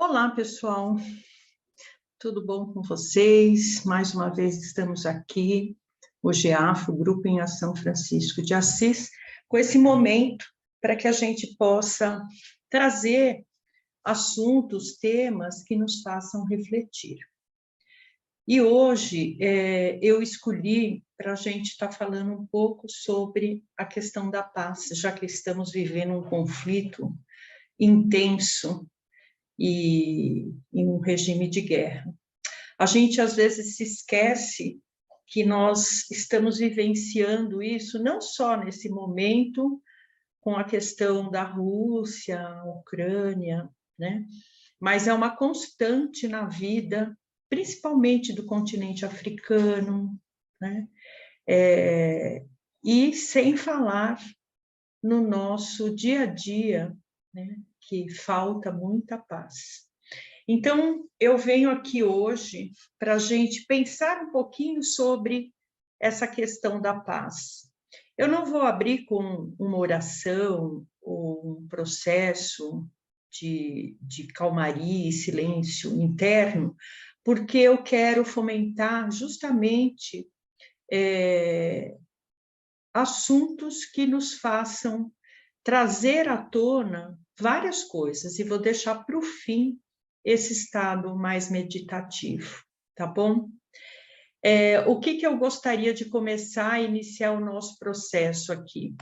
Olá, pessoal, tudo bom com vocês? Mais uma vez estamos aqui, o GEAF, o Grupo em Ação Francisco de Assis, com esse momento para que a gente possa trazer assuntos, temas que nos façam refletir. E hoje eu escolhi para a gente estar falando um pouco sobre a questão da paz, já que estamos vivendo um conflito intenso e em um regime de guerra. A gente, às vezes, se esquece que nós estamos vivenciando isso não só nesse momento, com a questão da Rússia, Ucrânia, né? Mas é uma constante na vida, principalmente do continente africano, né? E sem falar no nosso dia a dia, né? Que falta muita paz. Então, eu venho aqui hoje para a gente pensar um pouquinho sobre essa questão da paz. Eu não vou abrir com uma oração ou um processo de calmaria e silêncio interno, porque eu quero fomentar justamente assuntos que nos façam trazer à tona várias coisas, e vou deixar para o fim esse estado mais meditativo, tá bom? O que eu gostaria de começar a iniciar o nosso processo aqui?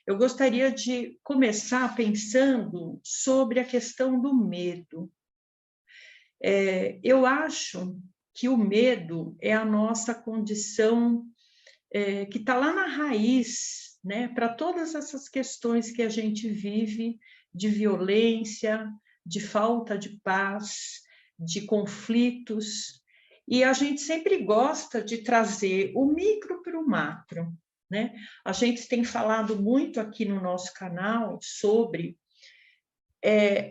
Eu gostaria de começar pensando sobre a questão do medo. Eu acho que o medo é a nossa condição que está lá na raiz, né, para todas essas questões que a gente vive de violência, de falta de paz, de conflitos, e a gente sempre gosta de trazer o micro para o macro, né? A gente tem falado muito aqui no nosso canal sobre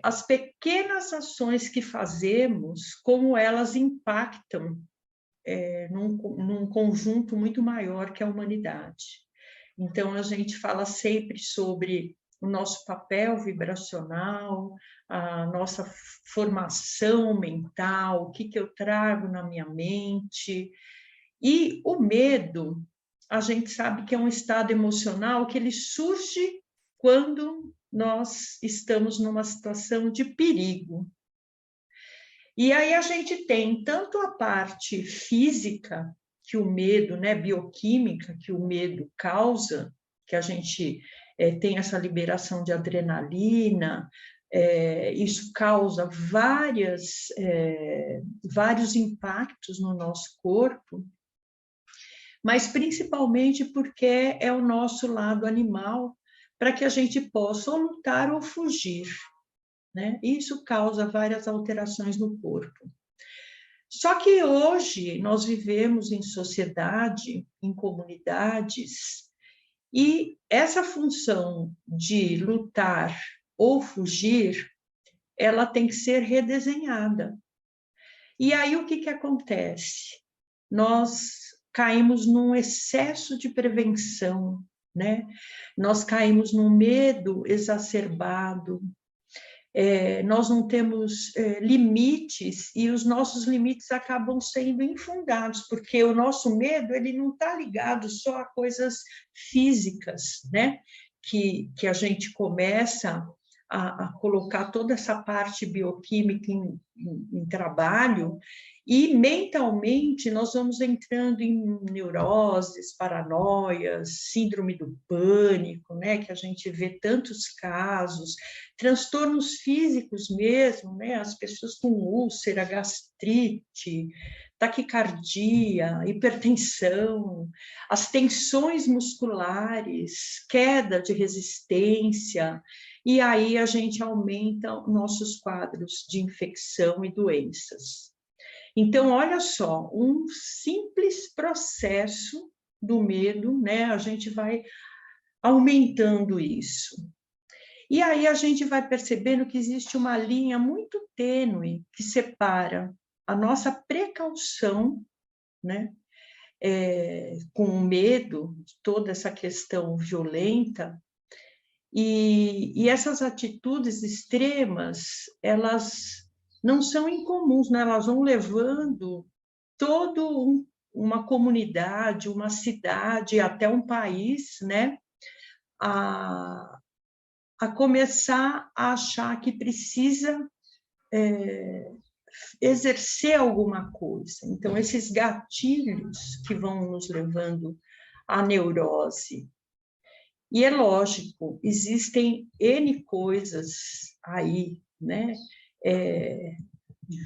as pequenas ações que fazemos, como elas impactam num conjunto muito maior que a humanidade. Então, a gente fala sempre sobre o nosso papel vibracional, a nossa formação mental, o que eu trago na minha mente. E o medo, a gente sabe que é um estado emocional que ele surge quando nós estamos numa situação de perigo. E aí a gente tem tanto a parte física, que o medo, né, bioquímica, que o medo causa, que a gente tem essa liberação de adrenalina, isso causa vários impactos no nosso corpo, mas principalmente porque é o nosso lado animal, para que a gente possa ou lutar ou fugir, né? Isso causa várias alterações no corpo. Só que hoje nós vivemos em sociedade, em comunidades, e essa função de lutar ou fugir, ela tem que ser redesenhada. E aí o que acontece? Nós caímos num excesso de prevenção, né? Nós caímos num medo exacerbado, nós não temos limites, e os nossos limites acabam sendo infundados, porque o nosso medo ele não está ligado só a coisas físicas, né? Que a gente começa a colocar toda essa parte bioquímica em trabalho, e mentalmente nós vamos entrando em neuroses, paranoias, síndrome do pânico, né, que a gente vê tantos casos, transtornos físicos mesmo, né, as pessoas com úlcera, gastrite, taquicardia, hipertensão, as tensões musculares, queda de resistência, e aí a gente aumenta nossos quadros de infecção e doenças. Então, olha só, um simples processo do medo, né? A gente vai aumentando isso. E aí a gente vai percebendo que existe uma linha muito tênue que separa a nossa precaução, né? Com o medo, toda essa questão violenta, e essas atitudes extremas, elas não são incomuns, né? Elas vão levando toda uma comunidade, uma cidade, até um país, né? A começar a achar que precisa exercer alguma coisa. Então, esses gatilhos que vão nos levando à neurose. E é lógico, existem N coisas aí, né?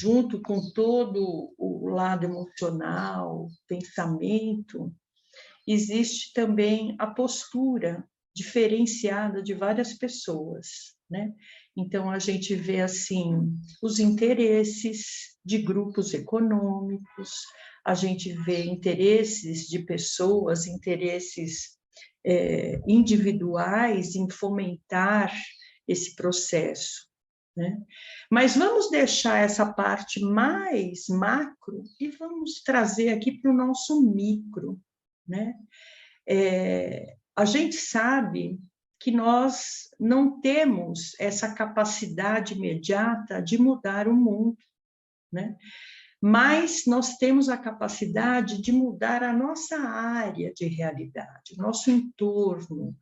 Junto com todo o lado emocional, pensamento, existe também a postura diferenciada de várias pessoas, né? Então, a gente vê, assim, os interesses de grupos econômicos, a gente vê interesses de pessoas, interesses individuais em fomentar esse processo, né? Mas vamos deixar essa parte mais macro e vamos trazer aqui para o nosso micro, né? A gente sabe que nós não temos essa capacidade imediata de mudar o mundo, né? Mas nós temos a capacidade de mudar a nossa área de realidade, o nosso entorno,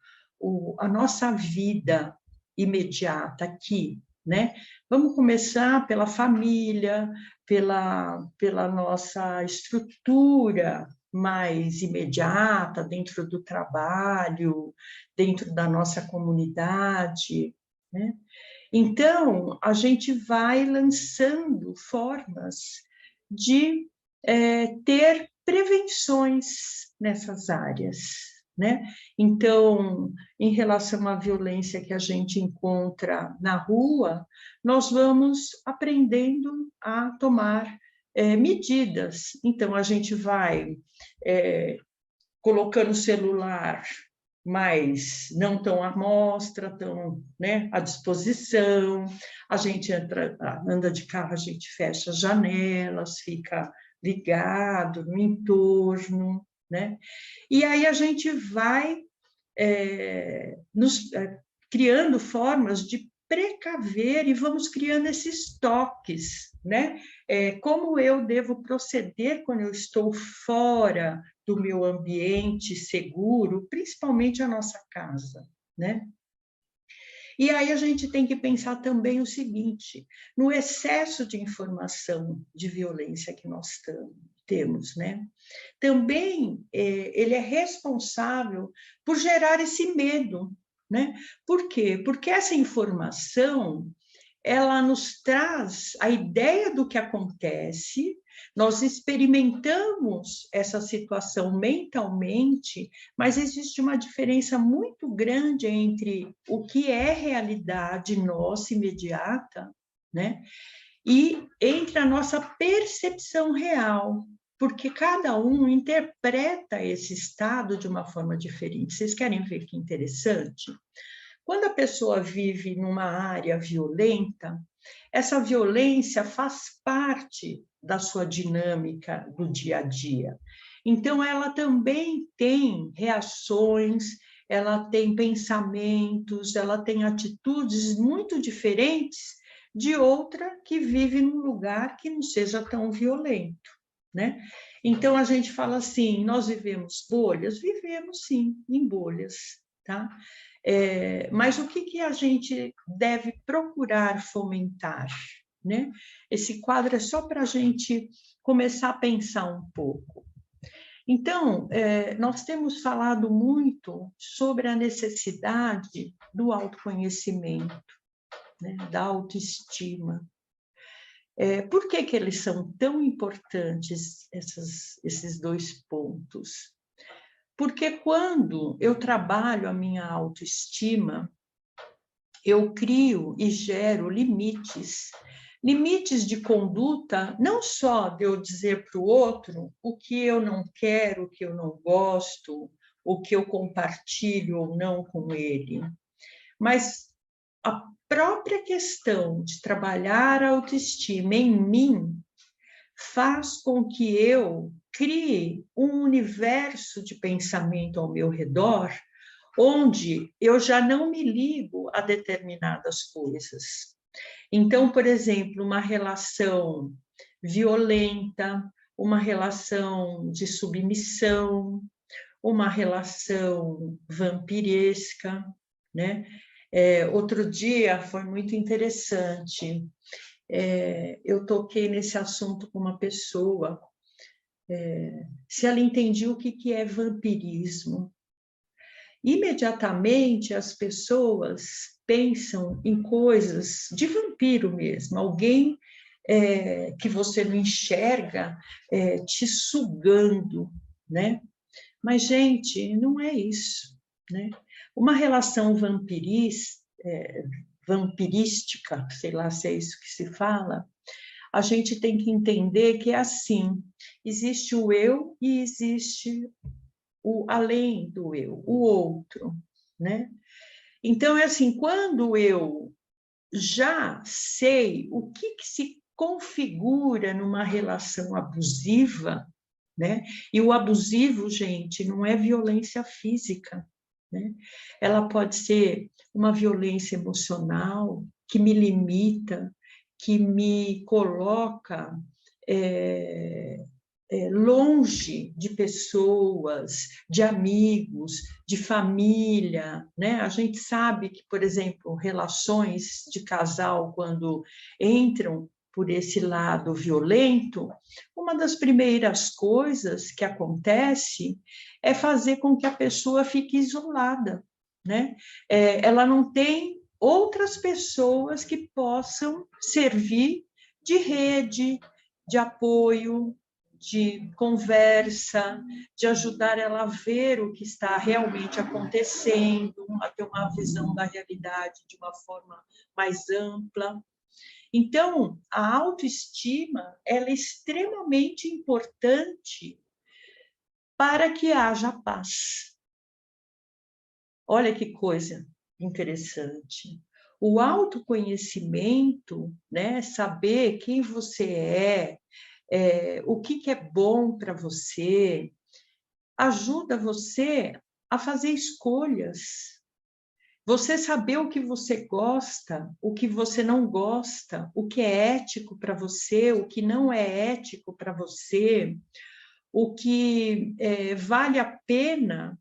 a nossa vida imediata aqui, né? Vamos começar pela família, pela nossa estrutura mais imediata, dentro do trabalho, dentro da nossa comunidade, né? Então, a gente vai lançando formas de ter prevenções nessas áreas, né? Então, em relação à violência que a gente encontra na rua, nós vamos aprendendo a tomar medidas. Então, a gente vai colocando o celular mas não tão à mostra, tão, né, à disposição. A gente anda de carro, a gente fecha as janelas, fica ligado no entorno, né? E aí a gente vai criando formas de precaver e vamos criando esses toques, né? Como eu devo proceder quando eu estou fora do meu ambiente seguro, principalmente a nossa casa, né? E aí a gente tem que pensar também o seguinte, no excesso de informação de violência que nós temos, né? Também ele é responsável por gerar esse medo, né? Por quê? Porque essa informação ela nos traz a ideia do que acontece, nós experimentamos essa situação mentalmente, mas existe uma diferença muito grande entre o que é realidade nossa imediata, né? E entre a nossa percepção real, porque cada um interpreta esse estado de uma forma diferente. Vocês querem ver que interessante? Quando a pessoa vive numa área violenta, essa violência faz parte da sua dinâmica do dia a dia. Então, ela também tem reações, ela tem pensamentos, ela tem atitudes muito diferentes de outra que vive num lugar que não seja tão violento, né? Então, a gente fala assim, nós vivemos bolhas? Vivemos, sim, em bolhas, tá? Mas o que a gente deve procurar fomentar, né? Esse quadro é só para a gente começar a pensar um pouco. Então, nós temos falado muito sobre a necessidade do autoconhecimento, né? Da autoestima. Por que eles são tão importantes, esses dois pontos? Porque quando eu trabalho a minha autoestima, eu crio e gero limites de conduta, não só de eu dizer para o outro o que eu não quero, o que eu não gosto, o que eu compartilho ou não com ele, mas a própria questão de trabalhar a autoestima em mim faz com que eu crie um universo de pensamento ao meu redor, onde eu já não me ligo a determinadas coisas. Então, por exemplo, uma relação violenta, uma relação de submissão, uma relação vampiresca, né? Outro dia foi muito interessante. Eu toquei nesse assunto com uma pessoa, se ela entendia o que é vampirismo. Imediatamente as pessoas pensam em coisas de vampiro mesmo, alguém que você não enxerga te sugando, né? Mas, gente, não é isso, né? Uma relação vampirística, sei lá se é isso que se fala, a gente tem que entender que é assim, existe o eu e existe o além do eu, o outro, né? Então, é assim, quando eu já sei o que se configura numa relação abusiva, né? E o abusivo, gente, não é violência física, né? Ela pode ser uma violência emocional que me limita, que me coloca longe de pessoas, de amigos, de família, né? A gente sabe que, por exemplo, relações de casal, quando entram por esse lado violento, uma das primeiras coisas que acontece é fazer com que a pessoa fique isolada, né? Ela não tem outras pessoas que possam servir de rede, de apoio, de conversa, de ajudar ela a ver o que está realmente acontecendo, a ter uma visão da realidade de uma forma mais ampla. Então, a autoestima ela é extremamente importante para que haja paz. Olha que coisa interessante. O autoconhecimento, né, saber quem você o que é bom para você, ajuda você a fazer escolhas. Você saber o que você gosta, o que você não gosta, o que é ético para você, o que não é ético para você, o que vale a pena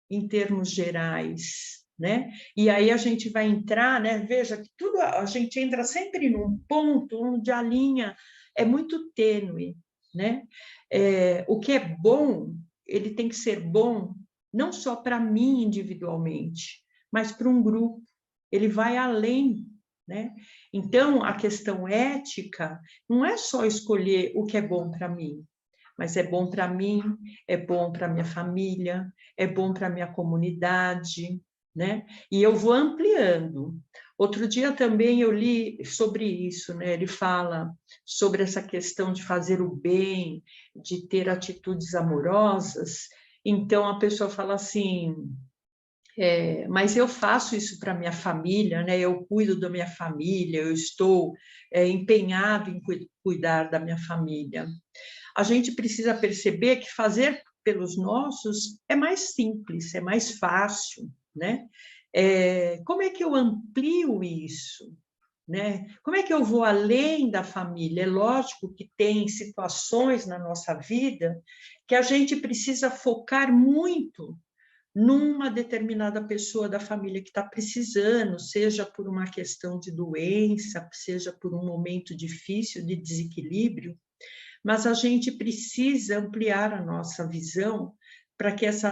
em termos gerais, né? E aí a gente vai entrar, né? Veja que tudo a gente entra sempre num ponto onde a linha é muito tênue, né? O que é bom, ele tem que ser bom não só para mim individualmente, mas para um grupo. Ele vai além, né? Então a questão ética não é só escolher o que é bom para mim, mas é bom para mim, é bom para minha família, é bom para minha comunidade, né? E eu vou ampliando. Outro dia também eu li sobre isso, né? Ele fala sobre essa questão de fazer o bem, de ter atitudes amorosas. Então a pessoa fala assim: mas eu faço isso para minha família, né? Eu cuido da minha família, eu estou empenhado em cuidar da minha família. A gente precisa perceber que fazer pelos nossos é mais simples, é mais fácil, né? Como é que eu amplio isso? Né? Como é que eu vou além da família? É lógico que tem situações na nossa vida que a gente precisa focar muito numa determinada pessoa da família que está precisando, seja por uma questão de doença, seja por um momento difícil de desequilíbrio, mas a gente precisa ampliar a nossa visão para que essa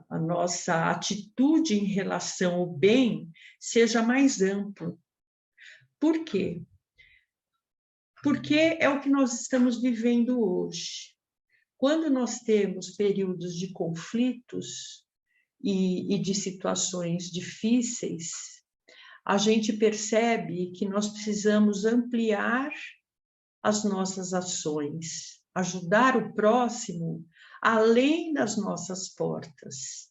a nossa atitude em relação ao bem seja mais ampla. Por quê? Porque é o que nós estamos vivendo hoje. Quando nós temos períodos de conflitos e de situações difíceis, a gente percebe que nós precisamos ampliar as nossas ações, ajudar o próximo além das nossas portas.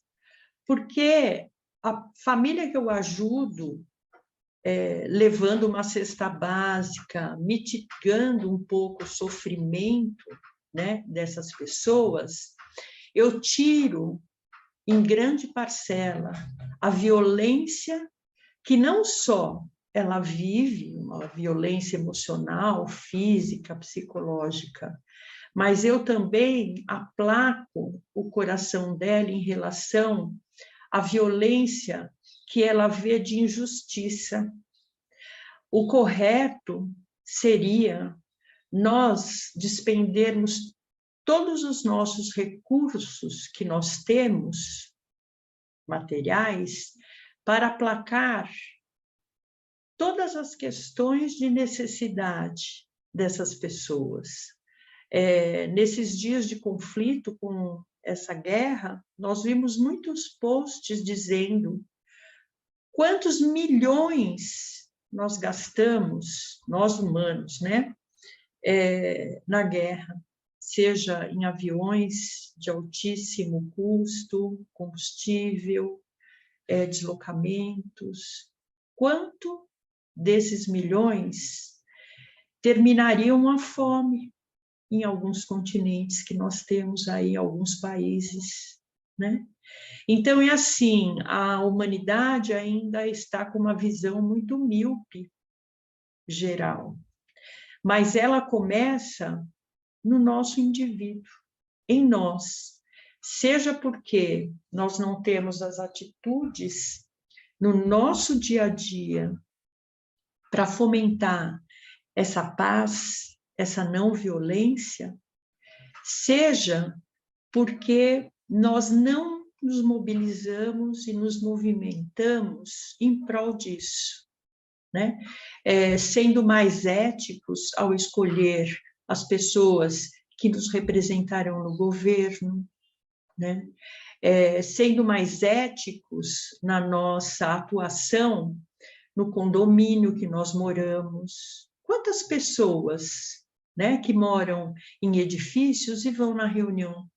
Porque a família que eu ajudo, levando uma cesta básica, mitigando um pouco o sofrimento, né, dessas pessoas, eu tiro, em grande parcela, a violência que não só ela vive uma violência emocional, física, psicológica, mas eu também aplaco o coração dela em relação à violência que ela vê de injustiça. O correto seria nós despendermos todos os nossos recursos que nós temos, materiais, para aplacar todas as questões de necessidade dessas pessoas. Nesses dias de conflito com essa guerra, nós vimos muitos posts dizendo quantos milhões nós gastamos, nós humanos, né, na guerra, seja em aviões de altíssimo custo, combustível, deslocamentos. Quanto desses milhões terminariam a fome em alguns continentes que nós temos aí, alguns países, né? Então, é assim, a humanidade ainda está com uma visão muito míope, geral, mas ela começa no nosso indivíduo, em nós, seja porque nós não temos as atitudes no nosso dia a dia para fomentar essa paz, essa não violência, seja porque nós não nos mobilizamos e nos movimentamos em prol disso, né? Sendo mais éticos ao escolher as pessoas que nos representarão no governo, né? Sendo mais éticos na nossa atuação no condomínio que nós moramos. Quantas pessoas, né, que moram em edifícios e vão na reunião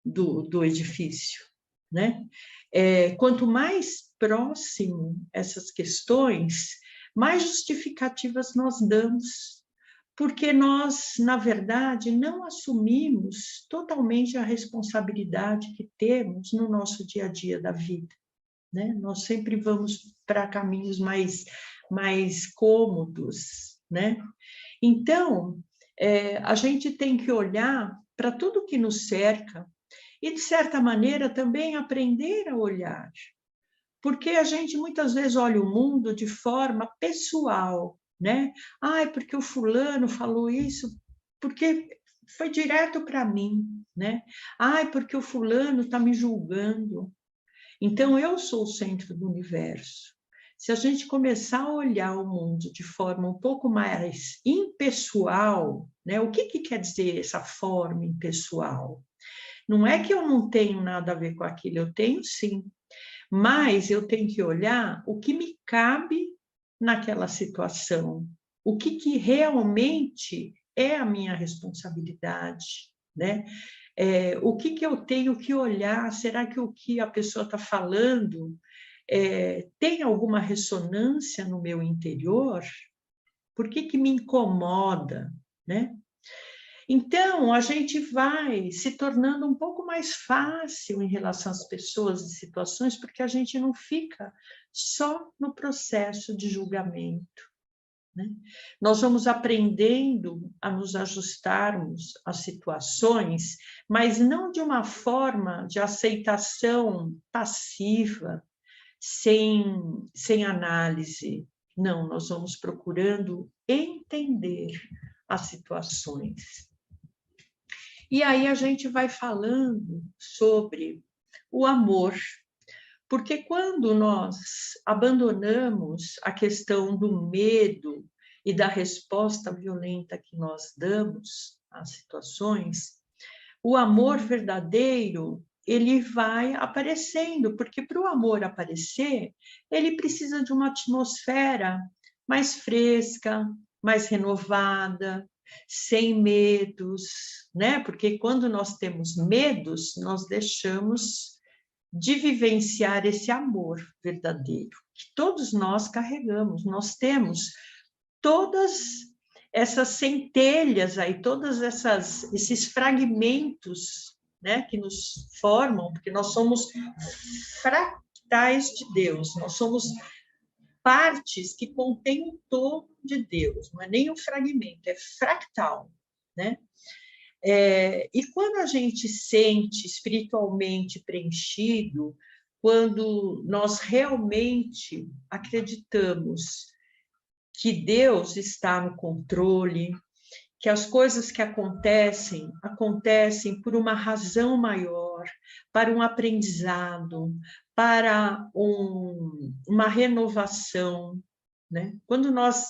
do edifício, né? Quanto mais próximo essas questões, mais justificativas nós damos, porque nós, na verdade, não assumimos totalmente a responsabilidade que temos no nosso dia a dia da vida, né? Nós sempre vamos para caminhos mais cômodos, né? Então, a gente tem que olhar para tudo que nos cerca e, de certa maneira, também aprender a olhar, porque a gente muitas vezes olha o mundo de forma pessoal, né? Ai, porque o fulano falou isso, porque foi direto para mim, né? Ai, porque o fulano está me julgando. Então, eu sou o centro do universo. Se a gente começar a olhar o mundo de forma um pouco mais impessoal, né? O que quer dizer essa forma impessoal? Não é que eu não tenho nada a ver com aquilo, eu tenho sim, mas eu tenho que olhar o que me cabe naquela situação, o que realmente é a minha responsabilidade, né? O que eu tenho que olhar? Será que o que a pessoa está falando tem alguma ressonância no meu interior? Por que me incomoda, né? Então, a gente vai se tornando um pouco mais fácil em relação às pessoas e situações, porque a gente não fica só no processo de julgamento, né? Nós vamos aprendendo a nos ajustarmos às situações, mas não de uma forma de aceitação passiva, sem análise. Não, nós vamos procurando entender as situações. E aí a gente vai falando sobre o amor, porque quando nós abandonamos a questão do medo e da resposta violenta que nós damos às situações, o amor verdadeiro, ele vai aparecendo, porque para o amor aparecer, ele precisa de uma atmosfera mais fresca, mais renovada, sem medos, né? Porque quando nós temos medos, nós deixamos de vivenciar esse amor verdadeiro, que todos nós carregamos. Nós temos todas essas centelhas aí, todos esses fragmentos, né, que nos formam, porque nós somos fractais de Deus, nós somos partes que contêm o todo de Deus, não é nem um fragmento, é fractal, né? E quando a gente sente espiritualmente preenchido, quando nós realmente acreditamos que Deus está no controle, que as coisas que acontecem, acontecem por uma razão maior, para um aprendizado, para uma renovação, né? Quando nós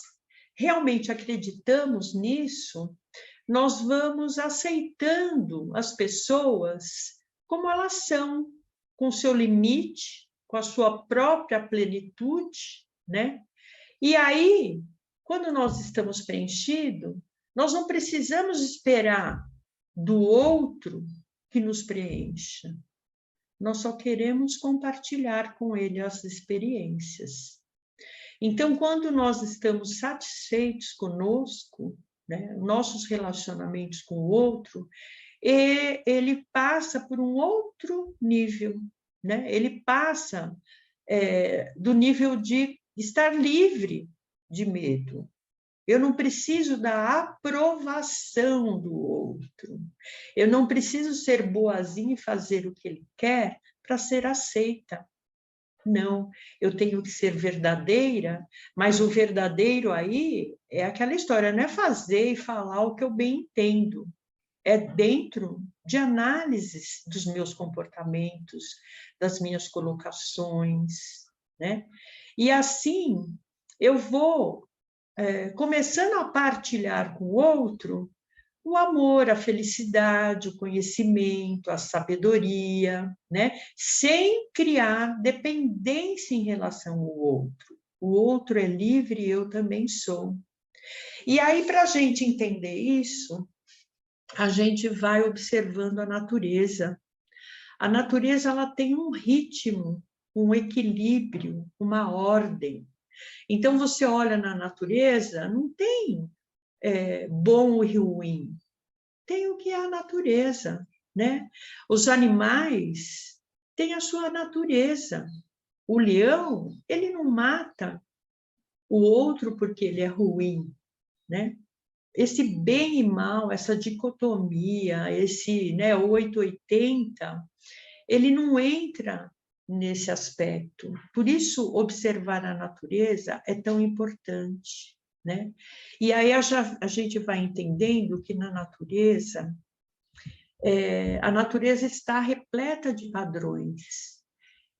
realmente acreditamos nisso, nós vamos aceitando as pessoas como elas são, com o seu limite, com a sua própria plenitude, né? E aí, quando nós estamos preenchidos, nós não precisamos esperar do outro que nos preencha. Nós só queremos compartilhar com ele as experiências. Então, quando nós estamos satisfeitos conosco, né, nossos relacionamentos com o outro, ele passa por um outro nível, né? Ele passa do nível de estar livre de medo. Eu não preciso da aprovação do outro. Eu não preciso ser boazinha e fazer o que ele quer para ser aceita. Não, eu tenho que ser verdadeira, mas o verdadeiro aí é aquela história, não é fazer e falar o que eu bem entendo. É dentro de análises dos meus comportamentos, das minhas colocações, né? E assim eu vou começando a partilhar com o outro o amor, a felicidade, o conhecimento, a sabedoria, né? Sem criar dependência em relação ao outro. O outro é livre e eu também sou. E aí, para a gente entender isso, a gente vai observando a natureza. A natureza ela tem um ritmo, um equilíbrio, uma ordem. Então, você olha na natureza, não tem bom e ruim, tem o que é a natureza, né? Os animais têm a sua natureza. O leão, ele não mata o outro porque ele é ruim, né? Esse bem e mal, essa dicotomia, esse 880, ele não entra nesse aspecto. Por isso, observar a natureza é tão importante, né? E aí a gente vai entendendo que na natureza, a natureza está repleta de padrões.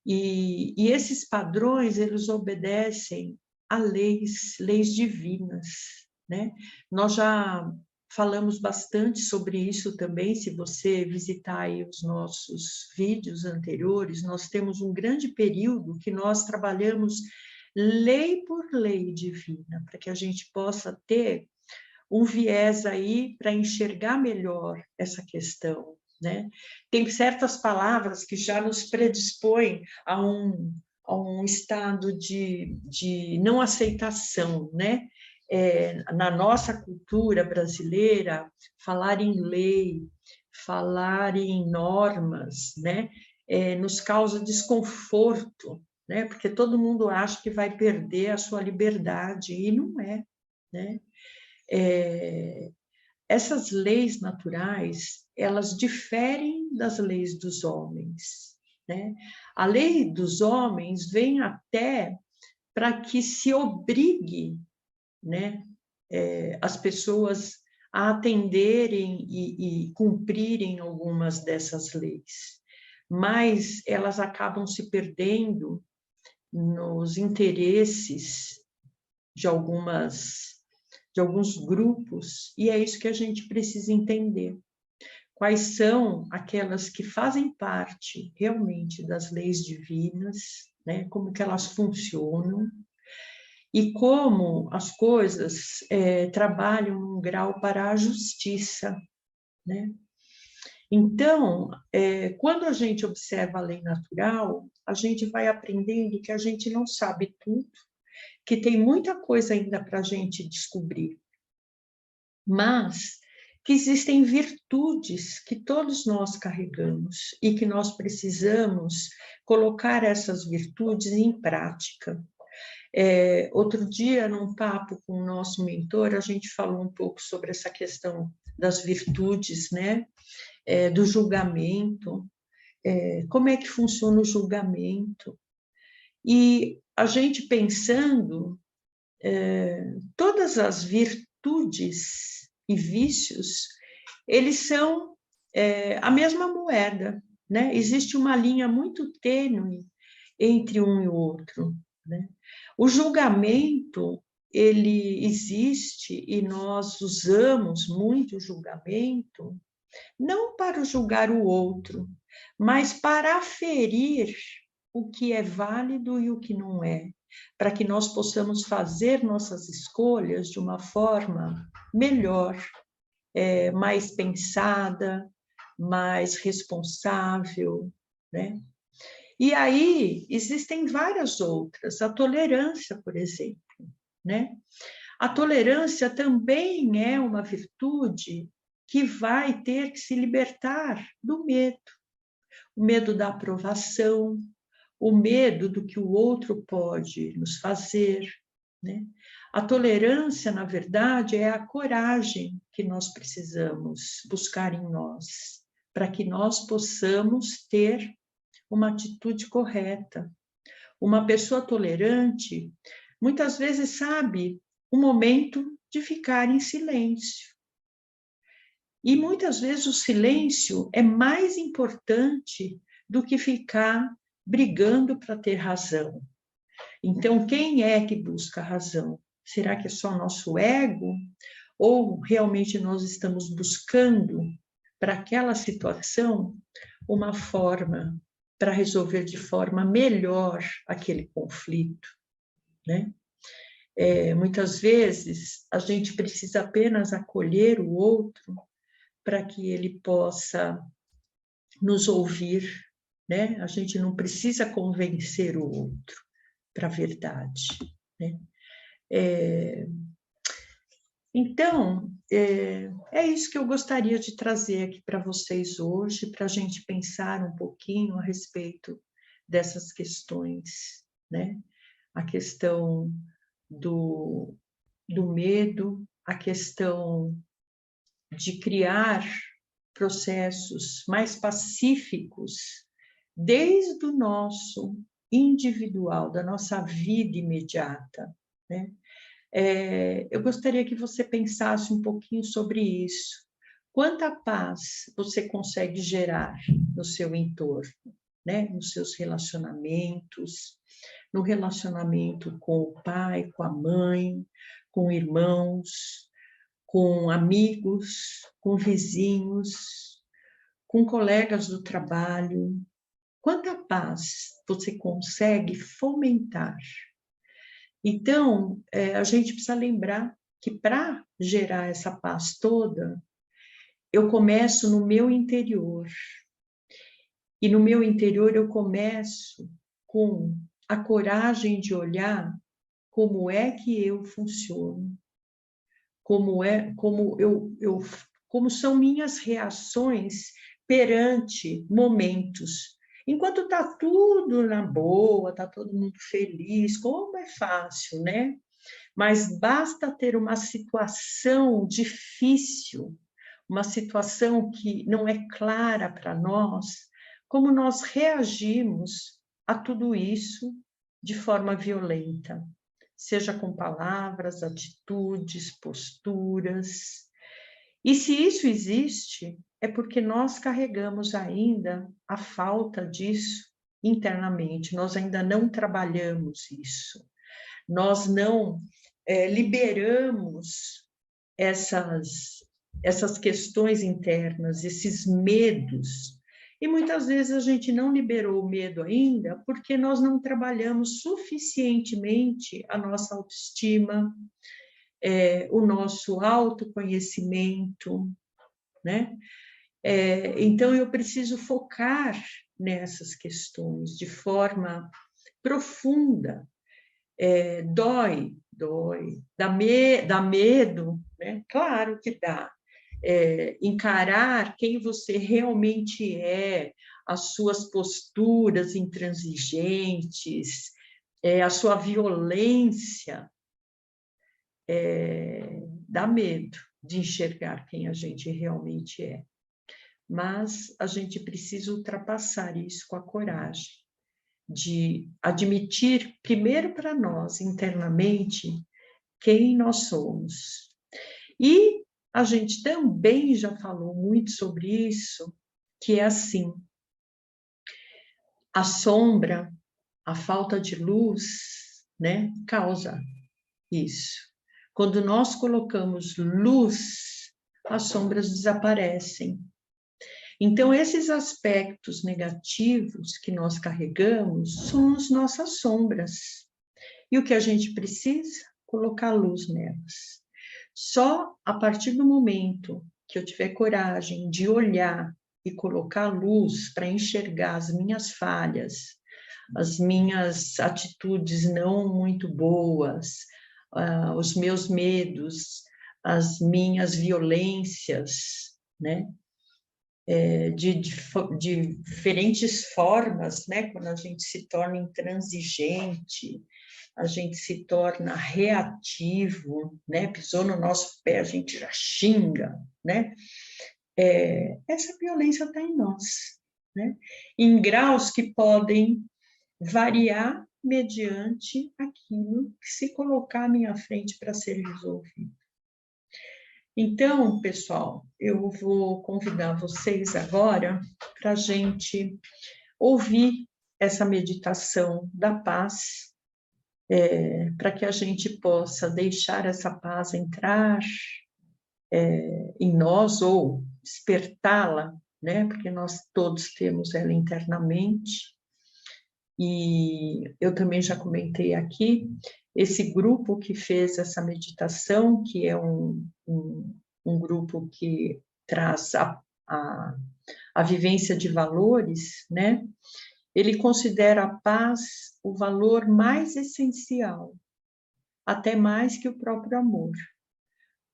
E esses padrões, eles obedecem a leis divinas, né? Nós já falamos bastante sobre isso também, se você visitar aí os nossos vídeos anteriores, nós temos um grande período que nós trabalhamos lei por lei divina, para que a gente possa ter um viés aí para enxergar melhor essa questão, né? Tem certas palavras que já nos predispõem a um estado de não aceitação, né? Na nossa cultura brasileira, falar em lei, falar em normas, né? Nos causa desconforto, né? Porque todo mundo acha que vai perder a sua liberdade, e não é, né? Essas leis naturais, elas diferem das leis dos homens, né? A lei dos homens vem até para que se obrigue, né, as pessoas a atenderem e cumprirem algumas dessas leis, mas elas acabam se perdendo nos interesses de alguns grupos, e é isso que a gente precisa entender. Quais são aquelas que fazem parte realmente das leis divinas, né? Como que elas funcionam, e como as coisas trabalham num grau para a justiça, né? Então, quando a gente observa a lei natural, a gente vai aprendendo que a gente não sabe tudo, que tem muita coisa ainda para a gente descobrir, mas que existem virtudes que todos nós carregamos e que nós precisamos colocar essas virtudes em prática. Outro dia, num papo com o nosso mentor, a gente falou um pouco sobre essa questão das virtudes, né? Do julgamento, como é que funciona o julgamento. E a gente pensando, todas as virtudes e vícios, eles são a mesma moeda, né? Existe uma linha muito tênue entre um e o outro, né? O julgamento, ele existe e nós usamos muito o julgamento, não para julgar o outro, mas para aferir o que é válido e o que não é, para que nós possamos fazer nossas escolhas de uma forma melhor, mais pensada, mais responsável, né? E aí existem várias outras, a tolerância, por exemplo, né? A tolerância também é uma virtude que vai ter que se libertar do medo. O medo da aprovação, o medo do que o outro pode nos fazer, né? A tolerância, na verdade, é a coragem que nós precisamos buscar em nós, para que nós possamos ter uma atitude correta. Uma pessoa tolerante, muitas vezes sabe o momento de ficar em silêncio. E muitas vezes o silêncio é mais importante do que ficar brigando para ter razão. Então, quem é que busca a razão? Será que é só nosso ego? Ou realmente nós estamos buscando para aquela situação uma forma para resolver de forma melhor aquele conflito, né? Muitas vezes a gente precisa apenas acolher o outro para que ele possa nos ouvir, né? A gente não precisa convencer o outro para a verdade, né? Então, é isso que eu gostaria de trazer aqui para vocês hoje, para a gente pensar um pouquinho a respeito dessas questões, né? A questão do medo, a questão de criar processos mais pacíficos desde o nosso individual, da nossa vida imediata, né? Eu gostaria que você pensasse um pouquinho sobre isso. Quanta paz você consegue gerar no seu entorno, né? Nos seus relacionamentos, no relacionamento com o pai, com a mãe, com irmãos, com amigos, com vizinhos, com colegas do trabalho. Quanta paz você consegue fomentar? Então, a gente precisa lembrar que para gerar essa paz toda, eu começo no meu interior. E no meu interior eu começo com a coragem de olhar como é que eu funciono, como são minhas reações perante momentos. Enquanto está tudo na boa, está todo mundo feliz, como é fácil, né? Mas basta ter uma situação difícil, uma situação que não é clara para nós, como nós reagimos a tudo isso de forma violenta, seja com palavras, atitudes, posturas. E se isso existe, é porque nós carregamos ainda a falta disso internamente, nós ainda não trabalhamos isso, nós não liberamos essas questões internas, esses medos. E muitas vezes a gente não liberou o medo ainda porque nós não trabalhamos suficientemente a nossa autoestima, o nosso autoconhecimento, né? Então, eu preciso focar nessas questões de forma profunda. Dói, dá medo, né? Claro que dá. Encarar quem você realmente é, as suas posturas intransigentes, a sua violência dá medo de enxergar quem a gente realmente é. Mas a gente precisa ultrapassar isso com a coragem de admitir, primeiro para nós, internamente, quem nós somos. E a gente também já falou muito sobre isso, que é assim, a sombra, a falta de luz, né, causa isso. Quando nós colocamos luz, as sombras desaparecem. Então, esses aspectos negativos que nós carregamos são as nossas sombras. E o que a gente precisa? Colocar luz nelas. Só a partir do momento que eu tiver coragem de olhar e colocar luz para enxergar as minhas falhas, as minhas atitudes não muito boas, os meus medos, as minhas violências, né? De diferentes formas, né? Quando a gente se torna intransigente, a gente se torna reativo, né? Pisou no nosso pé, a gente já xinga, né? Essa violência está em nós, né? Em graus que podem variar mediante aquilo que se colocar à minha frente para ser resolvido. Então, pessoal, eu vou convidar vocês agora para a gente ouvir essa meditação da paz, para que a gente possa deixar essa paz entrar em nós ou despertá-la, né? Porque nós todos temos ela internamente. E eu também já comentei aqui, esse grupo que fez essa meditação, que é um grupo que traz a vivência de valores, né? Ele considera a paz o valor mais essencial, até mais que o próprio amor,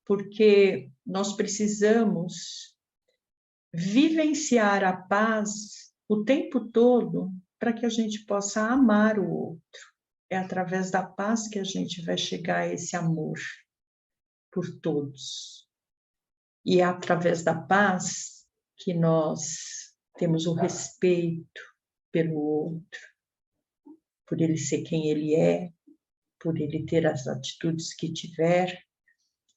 porque nós precisamos vivenciar a paz o tempo todo para que a gente possa amar o outro. É através da paz que a gente vai chegar a esse amor por todos. E é através da paz que nós temos o respeito pelo outro, por ele ser quem ele é, por ele ter as atitudes que tiver,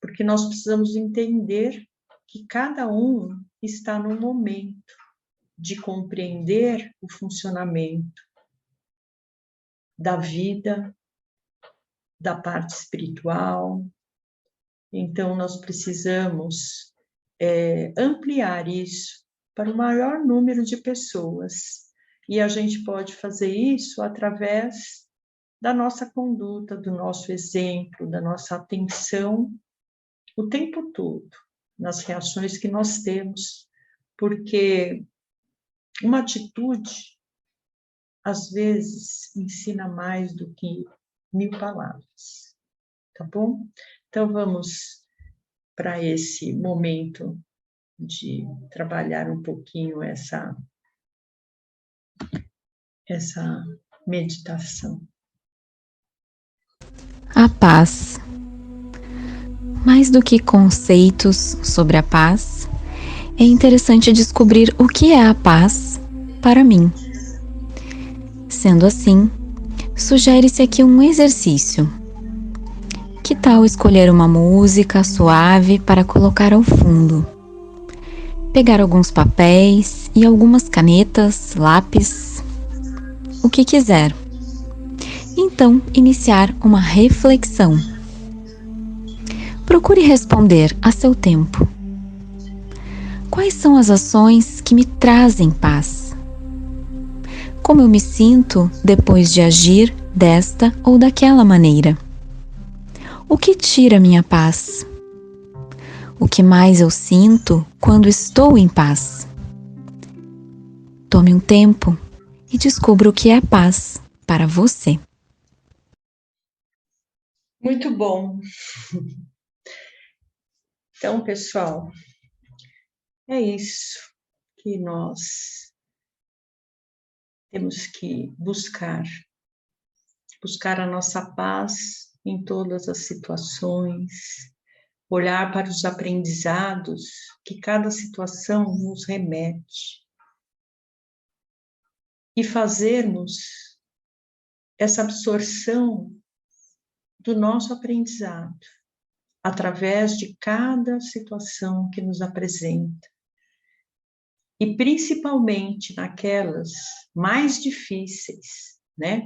porque nós precisamos entender que cada um está num momento de compreender o funcionamento da vida, da parte espiritual. Então, nós precisamos ampliar isso para o maior número de pessoas. E a gente pode fazer isso através da nossa conduta, do nosso exemplo, da nossa atenção o tempo todo, nas reações que nós temos, porque uma atitude, às vezes, ensina mais do que 1000 palavras, tá bom? Então, vamos para esse momento de trabalhar um pouquinho essa meditação. A paz. Mais do que conceitos sobre a paz, é interessante descobrir o que é a paz para mim. Sendo assim, sugere-se aqui um exercício. Que tal escolher uma música suave para colocar ao fundo? Pegar alguns papéis e algumas canetas, lápis, o que quiser. Então, iniciar uma reflexão. Procure responder a seu tempo. Quais são as ações que me trazem paz? Como eu me sinto depois de agir desta ou daquela maneira? O que tira minha paz? O que mais eu sinto quando estou em paz? Tome um tempo e descubra o que é paz para você. Muito bom. Então, pessoal, é isso que nós temos que buscar buscar a nossa paz em todas as situações, olhar para os aprendizados que cada situação nos remete e fazermos essa absorção do nosso aprendizado através de cada situação que nos apresenta. E principalmente naquelas mais difíceis, né,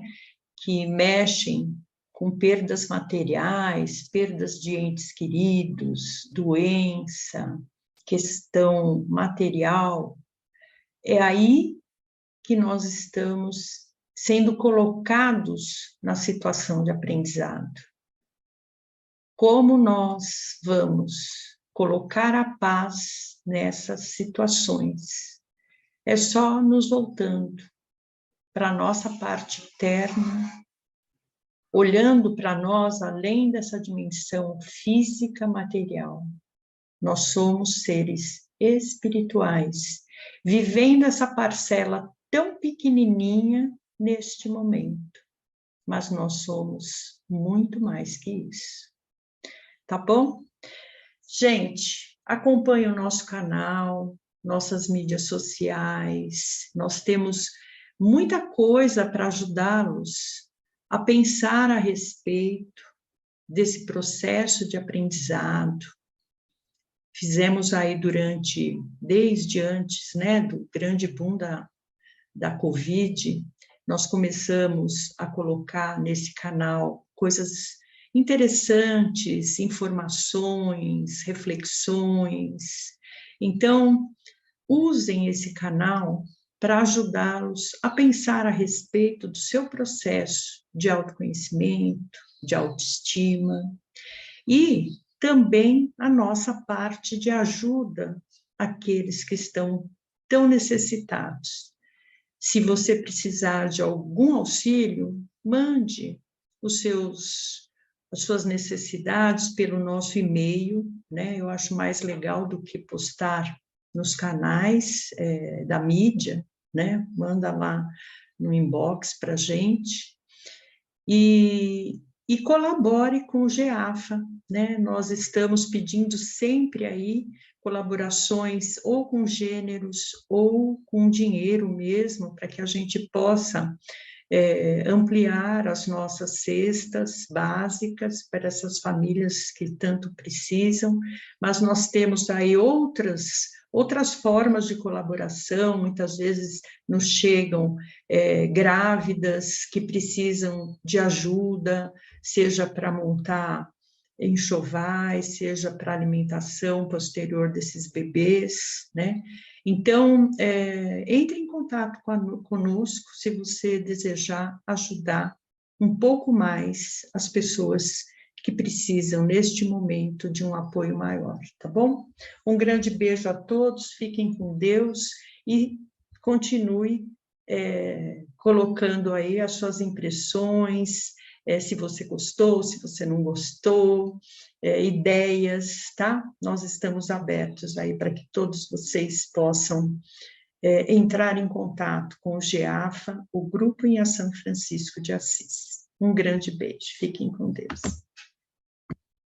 que mexem com perdas materiais, perdas de entes queridos, doença, questão material, é aí que nós estamos sendo colocados na situação de aprendizado. Como nós vamos colocar a paz nessas situações? É só nos voltando para a nossa parte interna, olhando para nós além dessa dimensão física material. Nós somos seres espirituais, vivendo essa parcela tão pequenininha neste momento, mas nós somos muito mais que isso. Tá bom? Gente, acompanhe o nosso canal, nossas mídias sociais, nós temos muita coisa para ajudá-los a pensar a respeito desse processo de aprendizado. Fizemos aí desde antes, né, do grande boom da Covid, nós começamos a colocar nesse canal coisas interessantes, informações, reflexões. Então, usem esse canal para ajudá-los a pensar a respeito do seu processo de autoconhecimento, de autoestima, e também a nossa parte de ajuda àqueles que estão tão necessitados. Se você precisar de algum auxílio, mande as suas necessidades pelo nosso e-mail, né? Eu acho mais legal do que postar nos canais da mídia, né? Manda lá no inbox para a gente. E colabore com o GEAFA, né? Nós estamos pedindo sempre aí colaborações ou com gêneros ou com dinheiro mesmo, para que a gente possa ampliar as nossas cestas básicas para essas famílias que tanto precisam, mas nós temos aí outras formas de colaboração. Muitas vezes nos chegam grávidas que precisam de ajuda, seja para montar enxovais, seja para alimentação posterior desses bebês, né? Então, entre em contato conosco se você desejar ajudar um pouco mais as pessoas que precisam, neste momento, de um apoio maior, tá bom? Um grande beijo a todos, fiquem com Deus e continue colocando aí as suas impressões, se você gostou, se você não gostou, ideias, tá? Nós estamos abertos aí para que todos vocês possam entrar em contato com o GEAFA, o Grupo em São Francisco de Assis. Um grande beijo, fiquem com Deus.